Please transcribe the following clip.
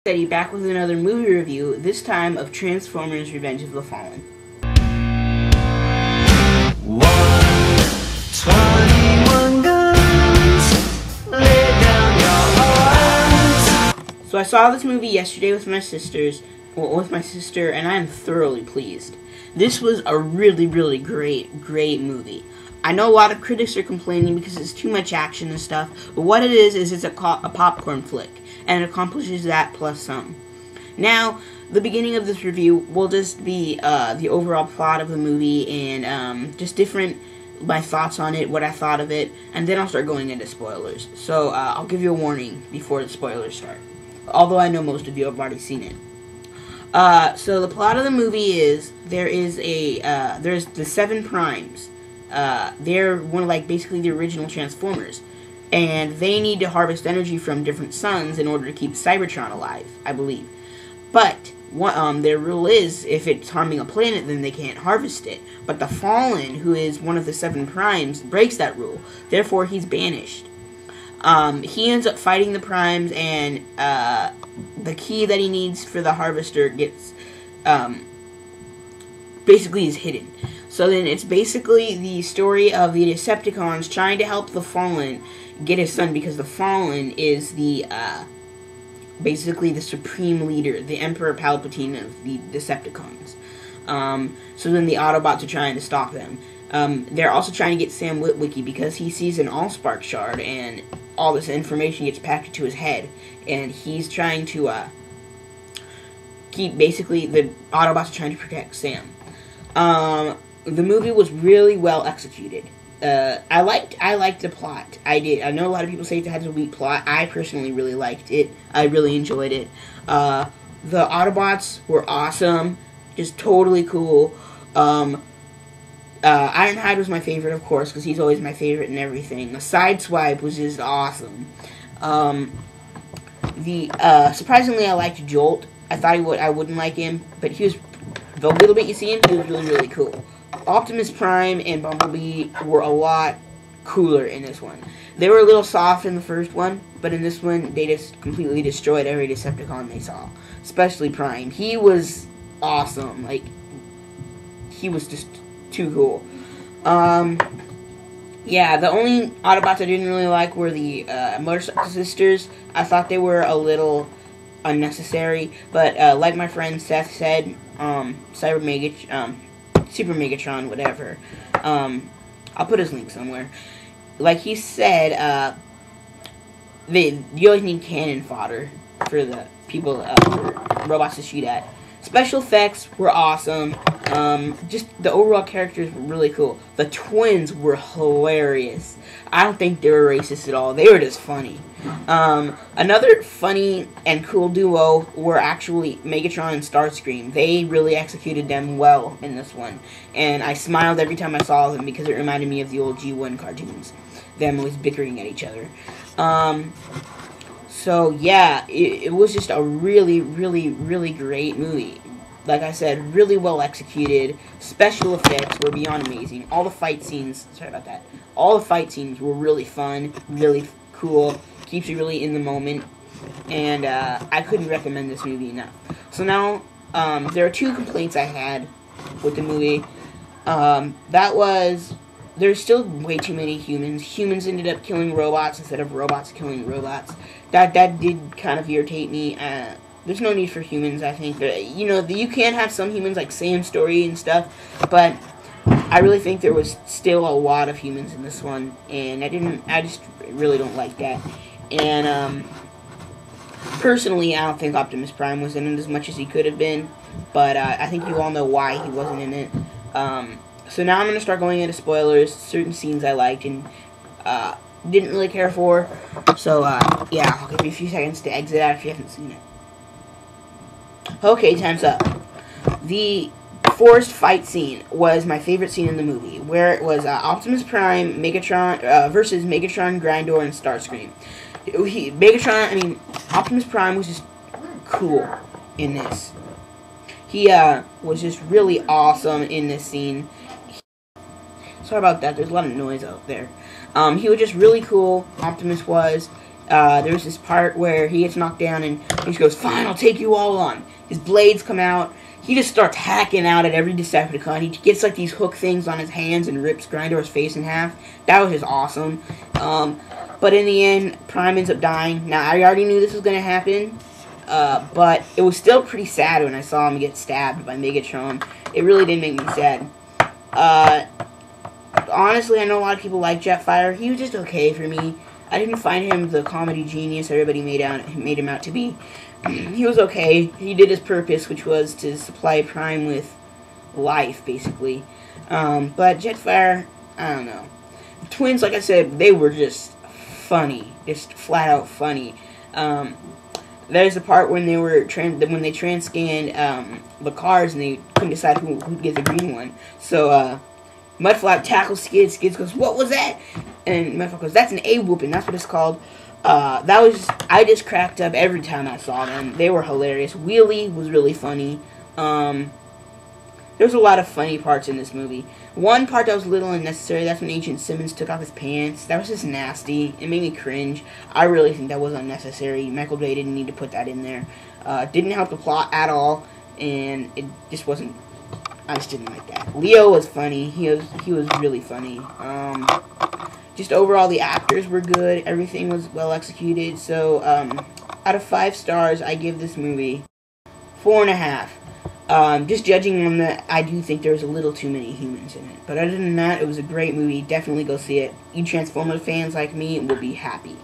Steady back with another movie review, this time of Transformers Revenge of the Fallen. 121 guns, lay down your arms. So I saw this movie yesterday with my sister, and I am thoroughly pleased. This was a really great movie. I know a lot of critics are complaining because it's too much action and stuff, but what it is it's a popcorn flick, and it accomplishes that plus some. Now, the beginning of this review will just be the overall plot of the movie and just my thoughts on it, what I thought of it, and then I'll start going into spoilers. So I'll give you a warning before the spoilers start, although I know most of you have already seen it. So the plot of the movie is there's the 7 Primes. They're basically the original Transformers, and they need to harvest energy from different suns in order to keep Cybertron alive, I believe. But their rule is, if it's harming a planet, then they can't harvest it. But the Fallen, who is one of the 7 Primes, breaks that rule. Therefore, he's banished. He ends up fighting the Primes, and the key that he needs for the harvester gets basically is hidden. So then it's basically the story of the Decepticons trying to help the Fallen get his son, because the Fallen is the basically the supreme leader, the Emperor Palpatine of the Decepticons. So then the Autobots are trying to stop them. They're also trying to get Sam Witwicky because he sees an Allspark shard and all this information gets packed into his head, and he's trying to basically the Autobots are trying to protect Sam. The movie was really well executed. I liked the plot. I did. I know a lot of people say it has a weak plot. I personally really liked it. I really enjoyed it. The Autobots were awesome. Just totally cool. Ironhide was my favorite, of course, because he's always my favorite in everything. The Sideswipe was just awesome. Surprisingly, I liked Jolt. I thought I wouldn't like him, but the little bit you see him, he was really cool. Optimus Prime and Bumblebee were a lot cooler in this one. They were a little soft in the first one, but in this one, they just completely destroyed every Decepticon they saw. Especially Prime. He was awesome. He was just too cool. Yeah, the only Autobots I didn't really like were the Motorcycle Sisters. I thought they were a little unnecessary, but like my friend Seth said, Super Megatron, whatever. I'll put his link somewhere. Like he said, you always need cannon fodder for the people, for robots to shoot at. Special effects were awesome. Just the overall characters were really cool. The twins were hilarious. I don't think they were racist at all. They were just funny. Another funny and cool duo were actually Megatron and Starscream. They really executed them well in this one. And I smiled every time I saw them because it reminded me of the old G1 cartoons. Them always bickering at each other. So yeah, it was just a really great movie. Like I said, really well executed. Special effects were beyond amazing. All the fight scenes, all the fight scenes were really fun, really cool. Keeps you really in the moment. And I couldn't recommend this movie enough. So now, there are 2 complaints I had with the movie. There's still way too many humans. Humans ended up killing robots instead of robots killing robots. That did kind of irritate me. There's no need for humans, I think. You can have some humans, like Sam's story and stuff, but I really think there was still a lot of humans in this one, and I just really don't like that. And, personally, I don't think Optimus Prime was in it as much as he could have been, but I think you all know why he wasn't in it. So now I'm going to start going into spoilers, certain scenes I liked and didn't really care for. So, yeah, I'll give you a few seconds to exit out if you haven't seen it. Okay, time's up. The forest fight scene was my favorite scene in the movie, where it was Optimus Prime, Megatron, versus Megatron, Grindor, and Starscream. Optimus Prime was just cool in this. He was just really awesome in this scene. Sorry about that, there's a lot of noise out there. He was just really cool, Optimus was, There's this part where he gets knocked down and he just goes, "Fine, I'll take you all on." His blades come out. He just starts hacking out at every Decepticon. He gets like these hook things on his hands and rips Grindor's face in half. That was just awesome. But in the end, Prime ends up dying. Now, I already knew this was going to happen. But it was still pretty sad when I saw him get stabbed by Megatron. It really did make me sad. Honestly, I know a lot of people like Jetfire. He was just okay for me. I didn't find him the comedy genius everybody made him out to be. He was okay. He did his purpose, which was to supply Prime with life, basically. But Jetfire, I don't know. The twins, like I said, they were just funny, just flat out funny. There's the part when they were when they transcanned the cars and they couldn't decide who'd get the green one. So Mudflap tackles Skid. Skid goes, "What was that?" And Mudflap goes, "That's an A-whooping. That's what it's called." I just cracked up every time I saw them. They were hilarious. Wheelie was really funny. There was a lot of funny parts in this movie. One part that was a little unnecessary, that's when Agent Simmons took off his pants. That was just nasty. It made me cringe. I really think that was unnecessary. Michael Bay didn't need to put that in there. Didn't help the plot at all, and it just wasn't... I just didn't like that. Leo was funny. He was really funny. Just overall, the actors were good. Everything was well executed. So, out of 5 stars, I give this movie 4.5. Just judging on that, I do think there was a little too many humans in it. But other than that, it was a great movie. Definitely go see it. You Transformers fans like me will be happy.